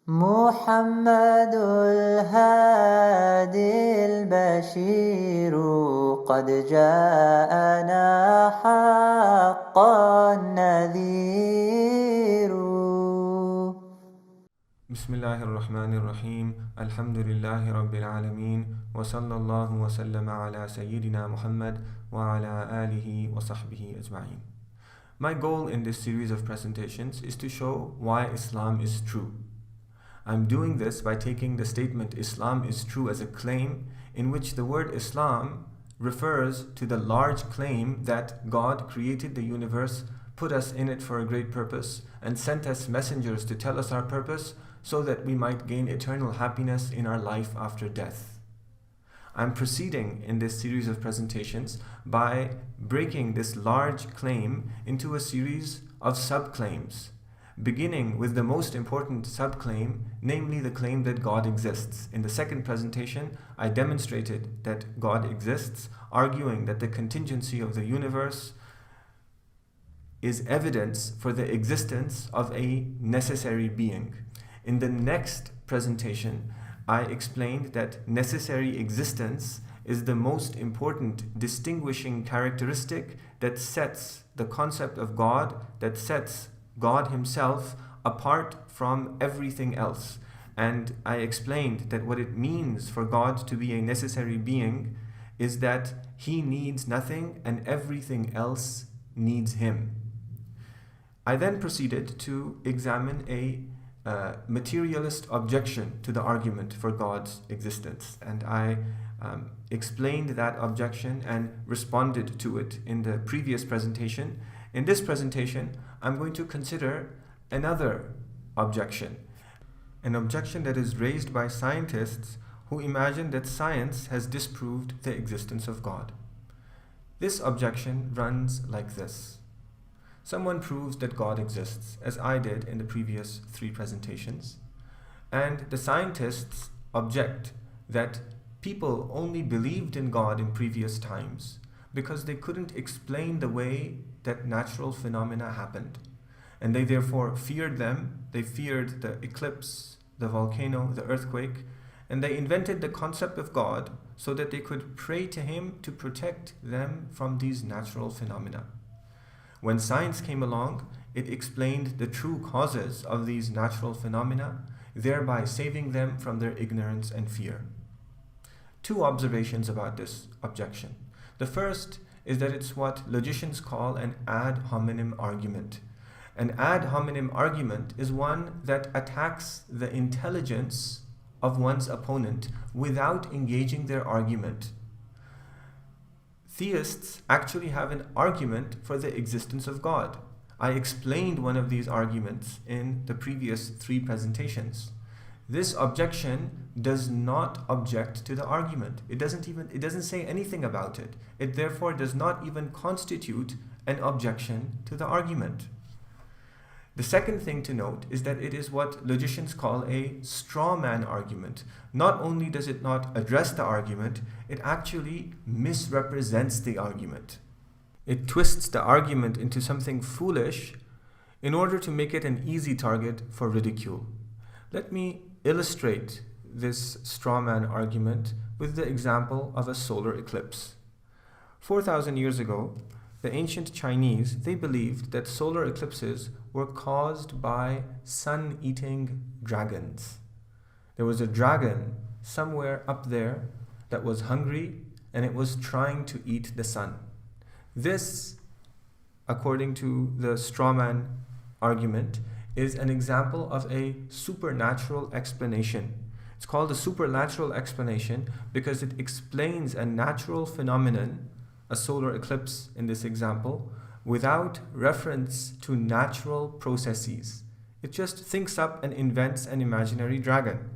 محمد الهادي البشير قد جاءنا حقا نذير. بسم الله الرحمن الرحيم. الحمد لله رب العالمين وصلى الله وسلم على سيدنا محمد وعلى آله وصحبه أجمعين. My goal in this series of presentations is to show why Islam is true. I'm doing this by taking the statement Islam is true as a claim in which the word Islam refers to the large claim that God created the universe, put us in it for a great purpose, and sent us messengers to tell us our purpose so that we might gain eternal happiness in our life after death. I'm proceeding in this series of presentations by breaking this large claim into a series of subclaims, beginning with the most important subclaim, namely the claim that God exists. In the second presentation, I demonstrated that God exists, arguing that the contingency of the universe is evidence for the existence of a necessary being. In the next presentation, I explained that necessary existence is the most important distinguishing characteristic that sets the concept of God, that sets God himself apart from everything else. And I explained that what it means for God to be a necessary being is that he needs nothing and everything else needs him. I then proceeded to examine a materialist objection to the argument for God's existence. And I explained that objection and responded to it in the previous presentation. In this presentation, I'm going to consider another objection, an objection that is raised by scientists who imagine that science has disproved the existence of God. This objection runs like this. Someone proves that God exists, as I did in the previous 3 presentations, and the scientists object that people only believed in God in previous times because they couldn't explain the way that natural phenomena happened. And they therefore feared them. They feared the eclipse, the volcano, the earthquake, and they invented the concept of God so that they could pray to him to protect them from these natural phenomena. When science came along, it explained the true causes of these natural phenomena, thereby saving them from their ignorance and fear. 2 observations about this objection. The first is that it's what logicians call an ad hominem argument. An ad hominem argument is one that attacks the intelligence of one's opponent without engaging their argument. Theists actually have an argument for the existence of God. I explained one of these arguments in the previous 3 presentations. This objection does not object to the argument. It doesn't say anything about it. It therefore does not even constitute an objection to the argument. The second thing to note is that it is what logicians call a straw man argument. Not only does it not address the argument, it actually misrepresents the argument. It twists the argument into something foolish in order to make it an easy target for ridicule. Let me illustrate this straw man argument with the example of a solar eclipse. 4,000 years ago, the ancient Chinese, they believed that solar eclipses were caused by sun-eating dragons. There was a dragon somewhere up there that was hungry and it was trying to eat the sun. This, according to the straw man argument, is an example of a supernatural explanation. It's called a supernatural explanation because it explains a natural phenomenon, a solar eclipse in this example, without reference to natural processes. It just thinks up and invents an imaginary dragon.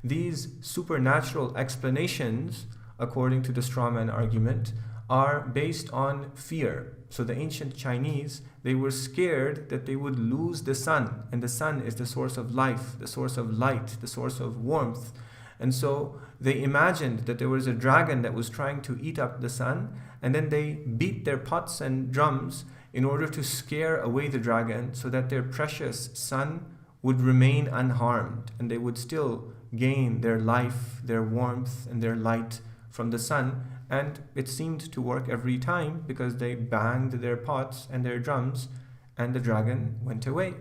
These supernatural explanations, according to the straw man argument, are based on fear. So the ancient Chinese, they were scared that they would lose the sun, and the sun is the source of life, the source of light, the source of warmth. And so they imagined that there was a dragon that was trying to eat up the sun, and then they beat their pots and drums in order to scare away the dragon so that their precious sun would remain unharmed, and they would still gain their life, their warmth, and their light from the sun. And it seemed to work every time, because they banged their pots and their drums, and the dragon went away.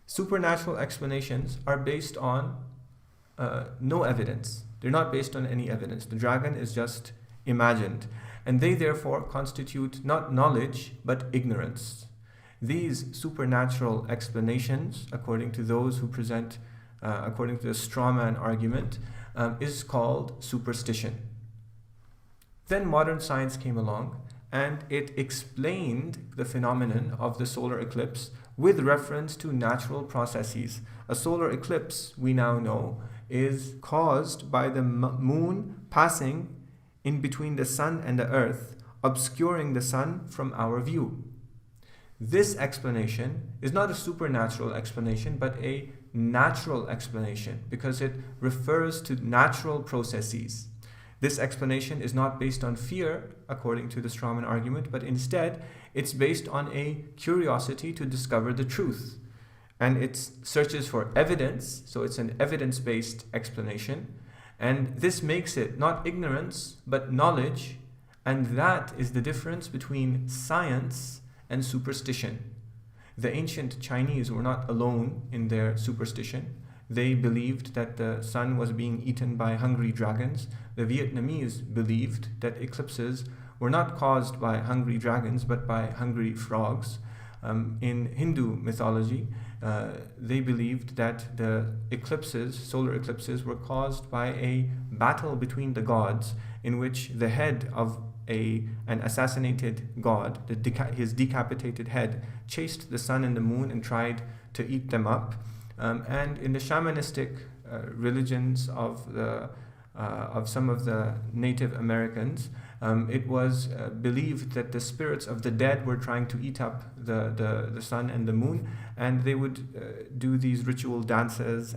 Supernatural explanations are based on no evidence. They're not based on any evidence. The dragon is just imagined, and they therefore constitute not knowledge but ignorance. These supernatural explanations, according to those who present, according to the straw man argument, is called superstition. Then modern science came along, and it explained the phenomenon of the solar eclipse with reference to natural processes. A solar eclipse, we now know, is caused by the moon passing in between the sun and the earth, obscuring the sun from our view. This explanation is not a supernatural explanation, but a natural explanation, because it refers to natural processes. This explanation is not based on fear, according to the strawman argument, but instead it's based on a curiosity to discover the truth. And it searches for evidence, so it's an evidence-based explanation. And this makes it not ignorance, but knowledge. And that is the difference between science and superstition. The ancient Chinese were not alone in their superstition. They believed that the sun was being eaten by hungry dragons. The Vietnamese believed that eclipses were not caused by hungry dragons, but by hungry frogs. In Hindu mythology, they believed that the eclipses, solar eclipses, were caused by a battle between the gods, in which the head of an assassinated god, his decapitated head, chased the sun and the moon and tried to eat them up. And in the shamanistic religions of some of the Native Americans, it was believed that the spirits of the dead were trying to eat up the sun and the moon, and they would do these ritual dances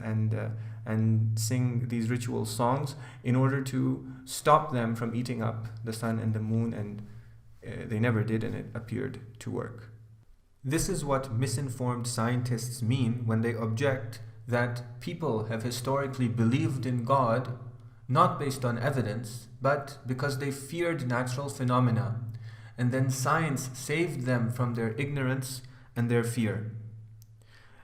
and sing these ritual songs in order to stop them from eating up the sun and the moon, and they never did, and it appeared to work. This is what misinformed scientists mean when they object that people have historically believed in God not based on evidence, but because they feared natural phenomena, and then science saved them from their ignorance and their fear.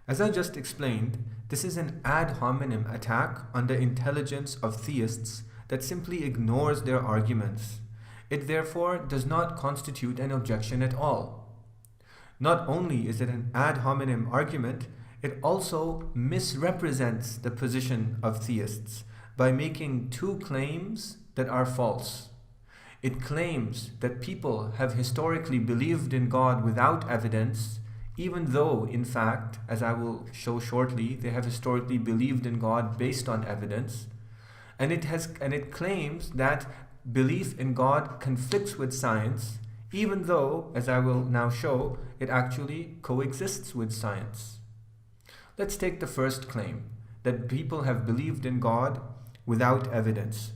As I just explained, this is an ad hominem attack on the intelligence of theists that simply ignores their arguments. It therefore does not constitute an objection at all. Not only is it an ad hominem argument, it also misrepresents the position of theists by making two claims that are false. It claims that people have historically believed in God without evidence, even though, in fact, as I will show shortly, they have historically believed in God based on evidence. And it claims that belief in God conflicts with science, even though, as I will now show, it actually coexists with science. Let's take the first claim, that people have believed in God without evidence.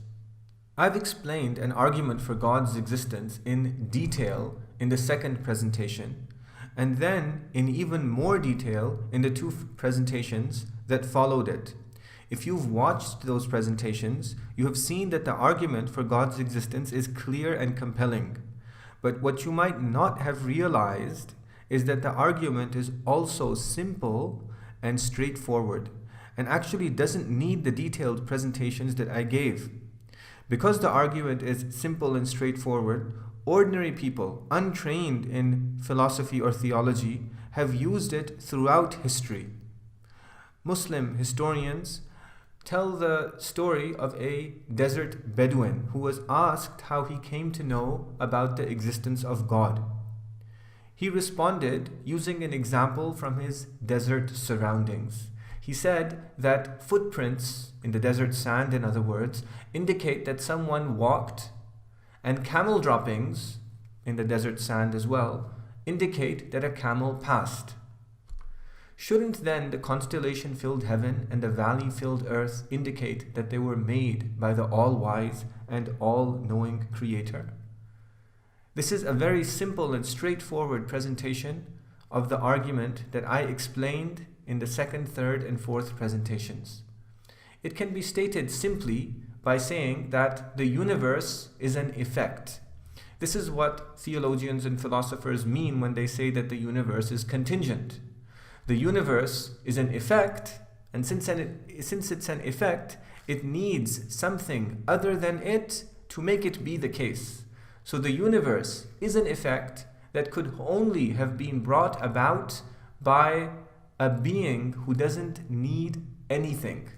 I've explained an argument for God's existence in detail in the second presentation, and then in even more detail in the two presentations that followed it. If you've watched those presentations, you have seen that the argument for God's existence is clear and compelling. But what you might not have realized is that the argument is also simple and straightforward, and actually doesn't need the detailed presentations that I gave. Because the argument is simple and straightforward, ordinary people, untrained in philosophy or theology, have used it throughout history. Muslim historians tell the story of a desert Bedouin who was asked how he came to know about the existence of God. He responded using an example from his desert surroundings. He said that footprints in the desert sand, in other words, indicate that someone walked, and camel droppings in the desert sand as well indicate that a camel passed. Shouldn't then the constellation-filled heaven and the valley-filled earth indicate that they were made by the all-wise and all-knowing Creator? This is a very simple and straightforward presentation of the argument that I explained in the second, third, and fourth presentations. It can be stated simply by saying that the universe is an effect. This is what theologians and philosophers mean when they say that the universe is contingent. The universe is an effect, and since it's an effect, it needs something other than it to make it be the case. So the universe is an effect that could only have been brought about by a being who doesn't need anything,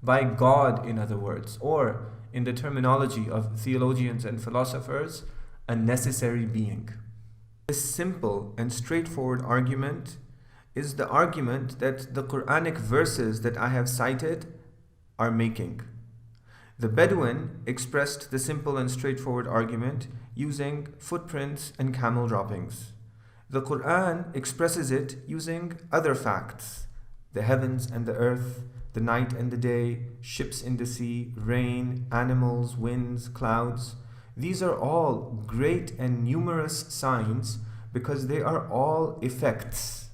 by God, in other words, or in the terminology of theologians and philosophers, a necessary being. This simple and straightforward argument is the argument that the Quranic verses that I have cited are making. The Bedouin expressed the simple and straightforward argument using footprints and camel droppings. The Quran expresses it using other facts: the heavens and the earth, the night and the day, ships in the sea, rain, animals, winds, clouds. These are all great and numerous signs because they are all effects.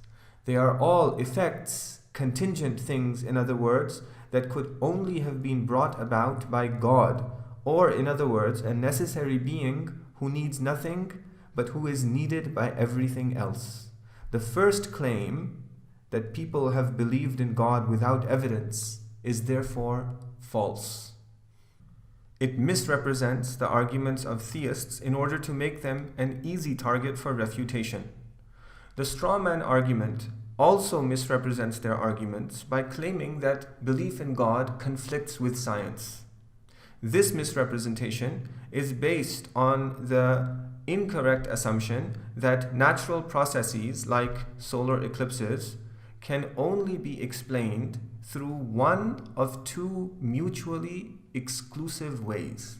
They are all effects, contingent things, in other words, that could only have been brought about by God, or in other words, a necessary being who needs nothing but who is needed by everything else. The first claim, that people have believed in God without evidence, is therefore false. It misrepresents the arguments of theists in order to make them an easy target for refutation. The straw man argument also misrepresents their arguments by claiming that belief in God conflicts with science. This misrepresentation is based on the incorrect assumption that natural processes like solar eclipses can only be explained through one of two mutually exclusive ways.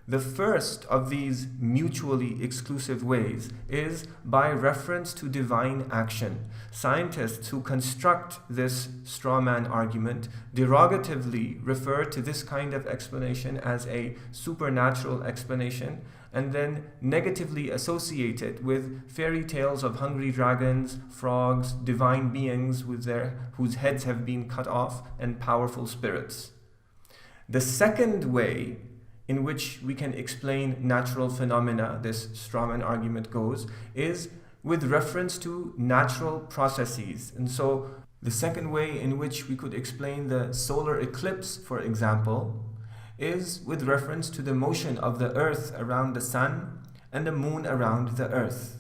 The first of these mutually exclusive ways is by reference to divine action. Scientists who construct this straw man argument derogatively refer to this kind of explanation as a supernatural explanation, and then negatively associate it with fairy tales of hungry dragons, frogs, divine beings whose heads have been cut off, and powerful spirits. The second way in which we can explain natural phenomena, this strawman argument goes, is with reference to natural processes. And so the second way in which we could explain the solar eclipse, for example, is with reference to the motion of the earth around the sun and the moon around the earth.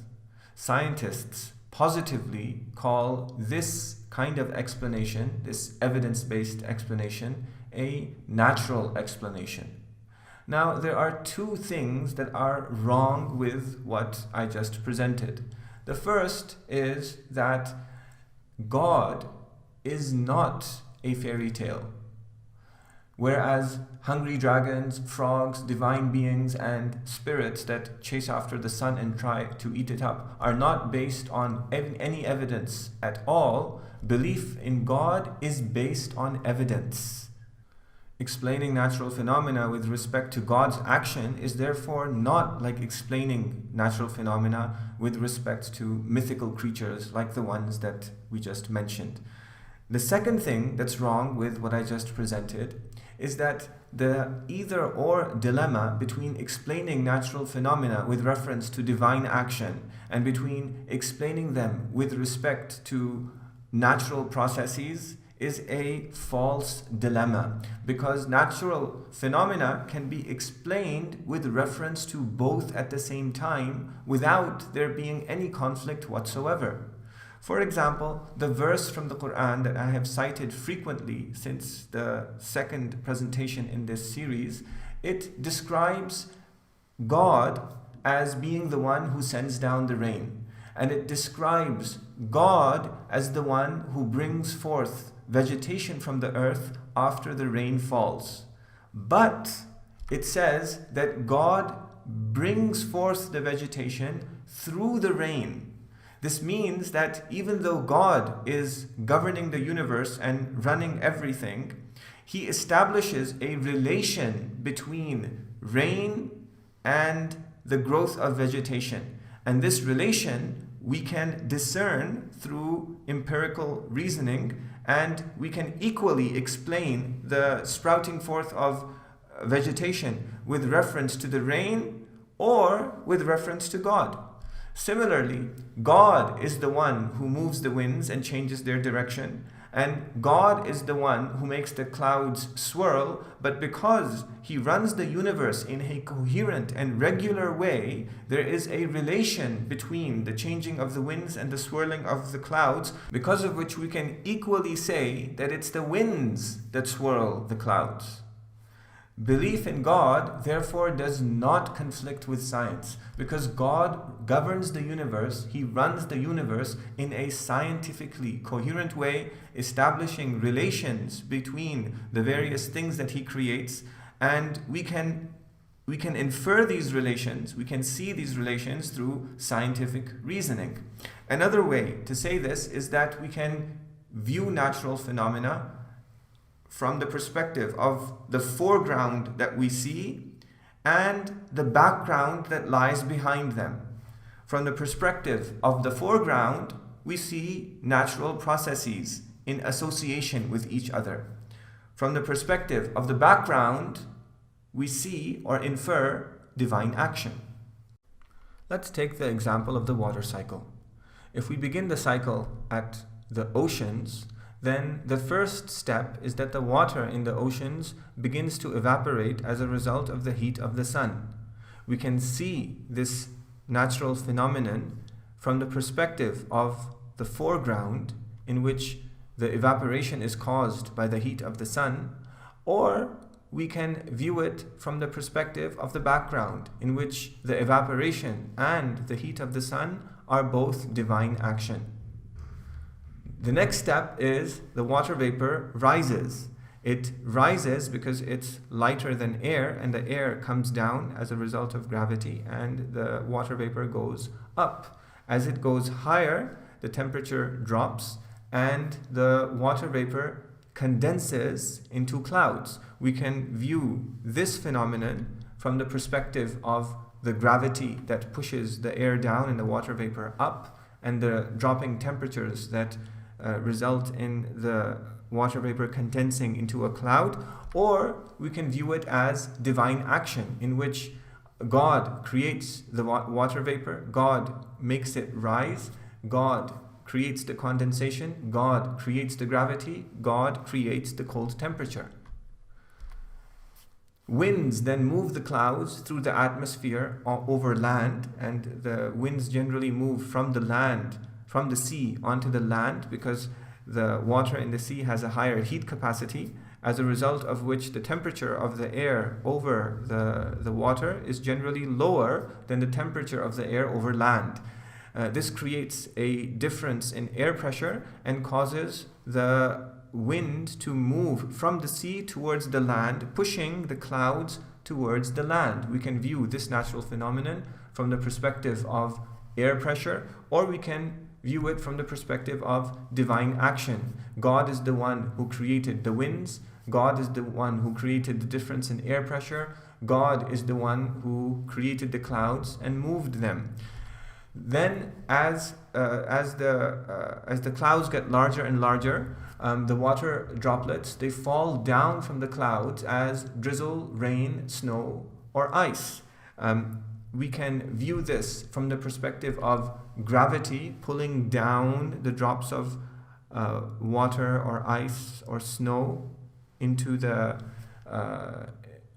Scientists positively call this kind of explanation, this evidence-based explanation, a natural explanation. Now, there are two things that are wrong with what I just presented. The first is that God is not a fairy tale. Whereas hungry dragons, frogs, divine beings, and spirits that chase after the sun and try to eat it up are not based on any evidence at all, belief in God is based on evidence. Explaining natural phenomena with respect to God's action is therefore not like explaining natural phenomena with respect to mythical creatures like the ones that we just mentioned. The second thing that's wrong with what I just presented is that the either-or dilemma between explaining natural phenomena with reference to divine action and between explaining them with respect to natural processes is a false dilemma, because natural phenomena can be explained with reference to both at the same time without there being any conflict whatsoever. For example, the verse from the Quran that I have cited frequently since the second presentation in this series, it describes God as being the one who sends down the rain. And it describes God as the one who brings forth vegetation from the earth after the rain falls. But it says that God brings forth the vegetation through the rain. This means that even though God is governing the universe and running everything, He establishes a relation between rain and the growth of vegetation. And this relation we can discern through empirical reasoning, and we can equally explain the sprouting forth of vegetation with reference to the rain or with reference to God. Similarly, God is the one who moves the winds and changes their direction, and God is the one who makes the clouds swirl, but because He runs the universe in a coherent and regular way, there is a relation between the changing of the winds and the swirling of the clouds, because of which we can equally say that it's the winds that swirl the clouds. Belief in God, therefore, does not conflict with science, because God governs the universe, He runs the universe in a scientifically coherent way, establishing relations between the various things that He creates, and we can infer these relations, we can see these relations through scientific reasoning. Another way to say this is that we can view natural phenomena from the perspective of the foreground that we see and the background that lies behind them. From the perspective of the foreground, we see natural processes in association with each other. From the perspective of the background, we see or infer divine action. Let's take the example of the water cycle. If we begin the cycle at the oceans, then the first step is that the water in the oceans begins to evaporate as a result of the heat of the sun. We can see this natural phenomenon from the perspective of the foreground, in which the evaporation is caused by the heat of the sun, or we can view it from the perspective of the background, in which the evaporation and the heat of the sun are both divine action. The next step is the water vapor rises. It rises because it's lighter than air, and the air comes down as a result of gravity, and the water vapor goes up. As it goes higher, the temperature drops and the water vapor condenses into clouds. We can view this phenomenon from the perspective of the gravity that pushes the air down and the water vapor up, and the dropping temperatures that result in the water vapor condensing into a cloud. Or we can view it as divine action, in which God creates the water vapor, God makes it rise, God creates the condensation, God creates the gravity, God creates the cold temperature. Winds then move the clouds through the atmosphere over land, and the winds generally move from the sea onto the land, because the water in the sea has a higher heat capacity, as a result of which the temperature of the air over the water is generally lower than the temperature of the air over land. This creates a difference in air pressure and causes the wind to move from the sea towards the land, pushing the clouds towards the land. We can view this natural phenomenon from the perspective of air pressure, or we can view it from the perspective of divine action. God is the one who created the winds, God is the one who created the difference in air pressure, God is the one who created the clouds and moved them. Then as the clouds get larger and larger, the water droplets, they fall down from the clouds as drizzle, rain, snow, or ice. We can view this from the perspective of gravity pulling down the drops of water or ice or snow into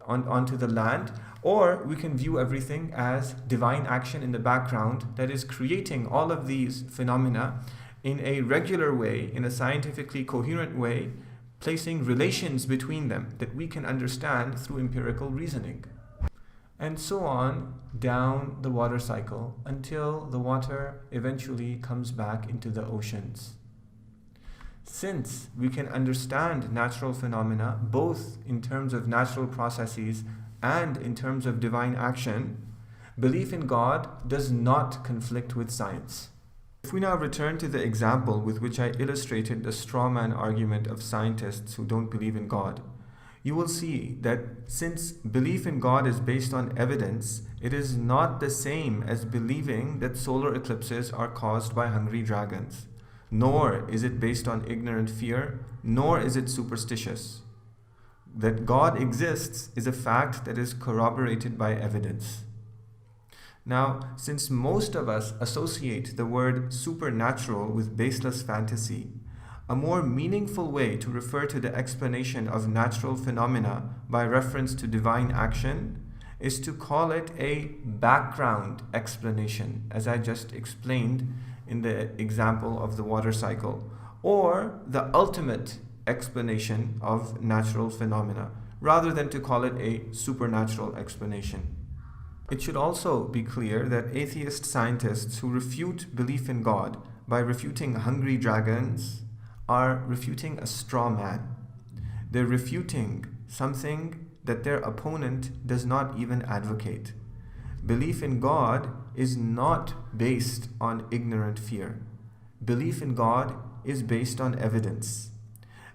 onto the land. Or we can view everything as divine action in the background that is creating all of these phenomena in a regular way, in a scientifically coherent way, placing relations between them that we can understand through empirical reasoning. And so on down the water cycle until the water eventually comes back into the oceans. Since we can understand natural phenomena both in terms of natural processes and in terms of divine action, belief in God does not conflict with science. If we now return to the example with which I illustrated the straw man argument of scientists who don't believe in God, you will see that since belief in God is based on evidence, it is not the same as believing that solar eclipses are caused by hungry dragons. Nor is it based on ignorant fear, nor is it superstitious. That God exists is a fact that is corroborated by evidence. Now, since most of us associate the word supernatural with baseless fantasy, a more meaningful way to refer to the explanation of natural phenomena by reference to divine action is to call it a background explanation, as I just explained in the example of the water cycle, or the ultimate explanation of natural phenomena, rather than to call it a supernatural explanation. It should also be clear that atheist scientists who refute belief in God by refuting hungry dragons are refuting a straw man. They're refuting something that their opponent does not even advocate. Belief in God is not based on ignorant fear. Belief in God is based on evidence.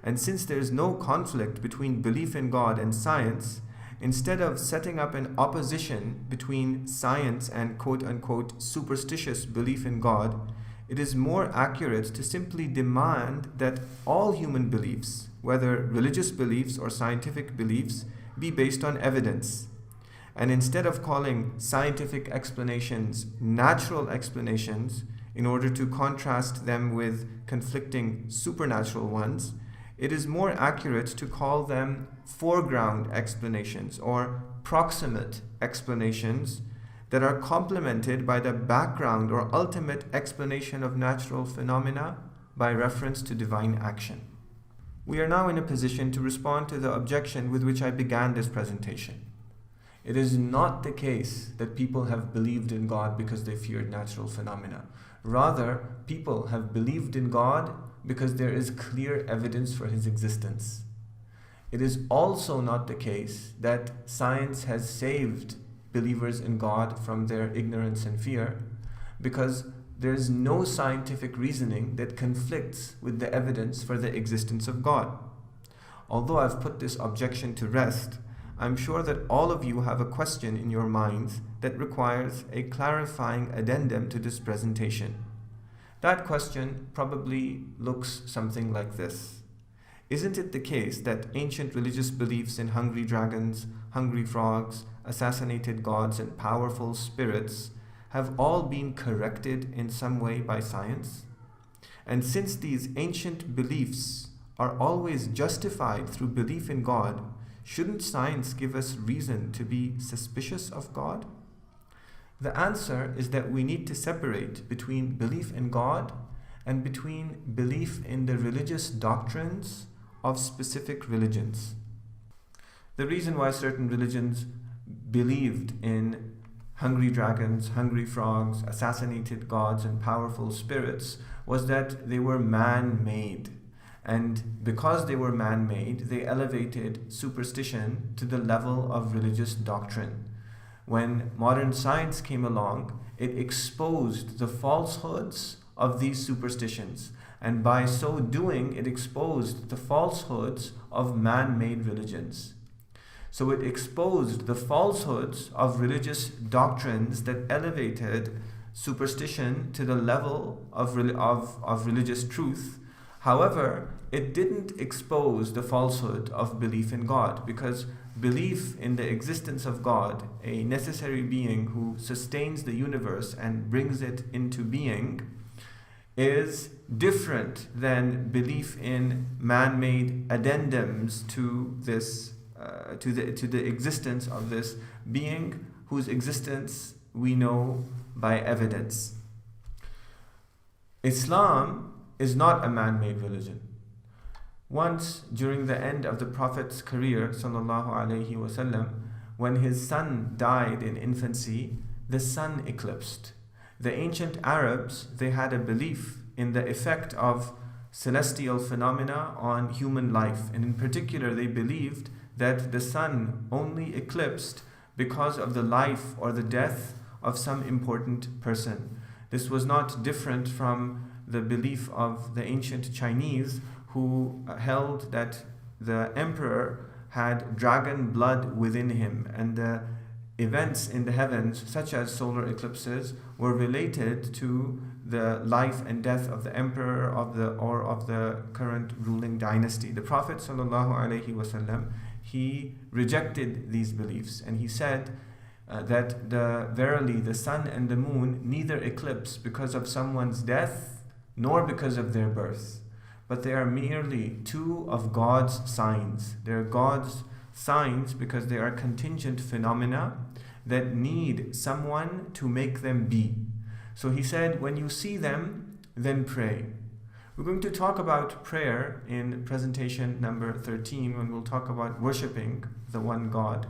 And since there is no conflict between belief in God and science, instead of setting up an opposition between science and quote-unquote superstitious belief in God, it is more accurate to simply demand that all human beliefs, whether religious beliefs or scientific beliefs, be based on evidence. And instead of calling scientific explanations natural explanations in order to contrast them with conflicting supernatural ones, it is more accurate to call them foreground explanations or proximate explanations that are complemented by the background or ultimate explanation of natural phenomena by reference to divine action. We are now in a position to respond to the objection with which I began this presentation. It is not the case that people have believed in God because they feared natural phenomena. Rather, people have believed in God because there is clear evidence for His existence. It is also not the case that science has saved believers in God from their ignorance and fear, because there is no scientific reasoning that conflicts with the evidence for the existence of God. Although I've put this objection to rest, I'm sure that all of you have a question in your minds that requires a clarifying addendum to this presentation. That question probably looks something like this. Isn't it the case that ancient religious beliefs in hungry dragons, hungry frogs, assassinated gods, and powerful spirits have all been corrected in some way by science? And since these ancient beliefs are always justified through belief in God, shouldn't science give us reason to be suspicious of God? The answer is that we need to separate between belief in God and between belief in the religious doctrines of specific religions. The reason why certain religions believed in hungry dragons, hungry frogs, assassinated gods, and powerful spirits was that they were man-made. And because they were man-made, they elevated superstition to the level of religious doctrine. When modern science came along, it exposed the falsehoods of these superstitions. And by so doing, it exposed the falsehoods of man-made religions. So it exposed the falsehoods of religious doctrines that elevated superstition to the level of religious truth. However, it didn't expose the falsehood of belief in God, because belief in the existence of God, a necessary being who sustains the universe and brings it into being, is different than belief in man-made addendums to this, to the existence of this being whose existence we know by evidence. Islam is not a man-made religion. Once, during the end of the Prophet's career, sallallahu alaihi wasallam, when his son died in infancy, the sun eclipsed. The ancient Arabs, they had a belief in the effect of celestial phenomena on human life, and in particular they believed that the sun only eclipsed because of the life or the death of some important person. This was not different from the belief of the ancient Chinese, who held that the emperor had dragon blood within him, and the events in the heavens, such as solar eclipses, were related to the life and death of the emperor of the current ruling dynasty. The Prophet ﷺ, he rejected these beliefs, and he said that verily the sun and the moon neither eclipse because of someone's death nor because of their birth, but they are merely two of God's signs. They are God's signs because they are contingent phenomena that need someone to make them be. So he said, when you see them, then pray. We're going to talk about prayer in presentation number 13 when we'll talk about worshiping the one God.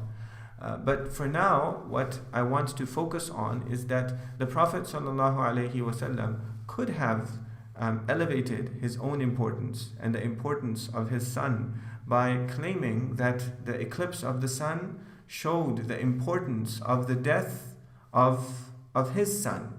But for now, what I want to focus on is that the Prophet ﷺ could have elevated his own importance and the importance of his son by claiming that the eclipse of the sun showed the importance of the death of his son.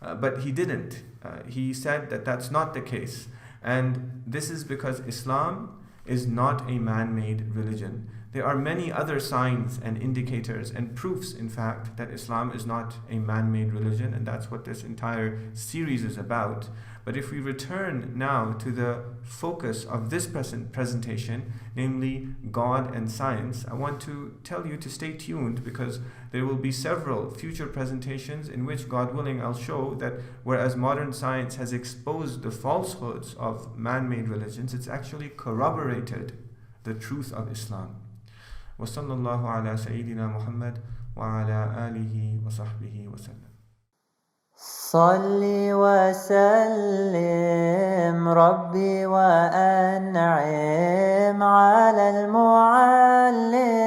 But he didn't. He said that that's not the case. And this is because Islam is not a man-made religion. There are many other signs and indicators and proofs, in fact, that Islam is not a man-made religion, and that's what this entire series is about. But if we return now to the focus of this presentation, namely God and science, I want to tell you to stay tuned, because there will be several future presentations in which, God willing, I'll show that whereas modern science has exposed the falsehoods of man-made religions, it's actually corroborated the truth of Islam. وصلى الله على سيدنا محمد وعلى آله وصحبه وسلم. صل وسلم ربي وأنعم على المعلم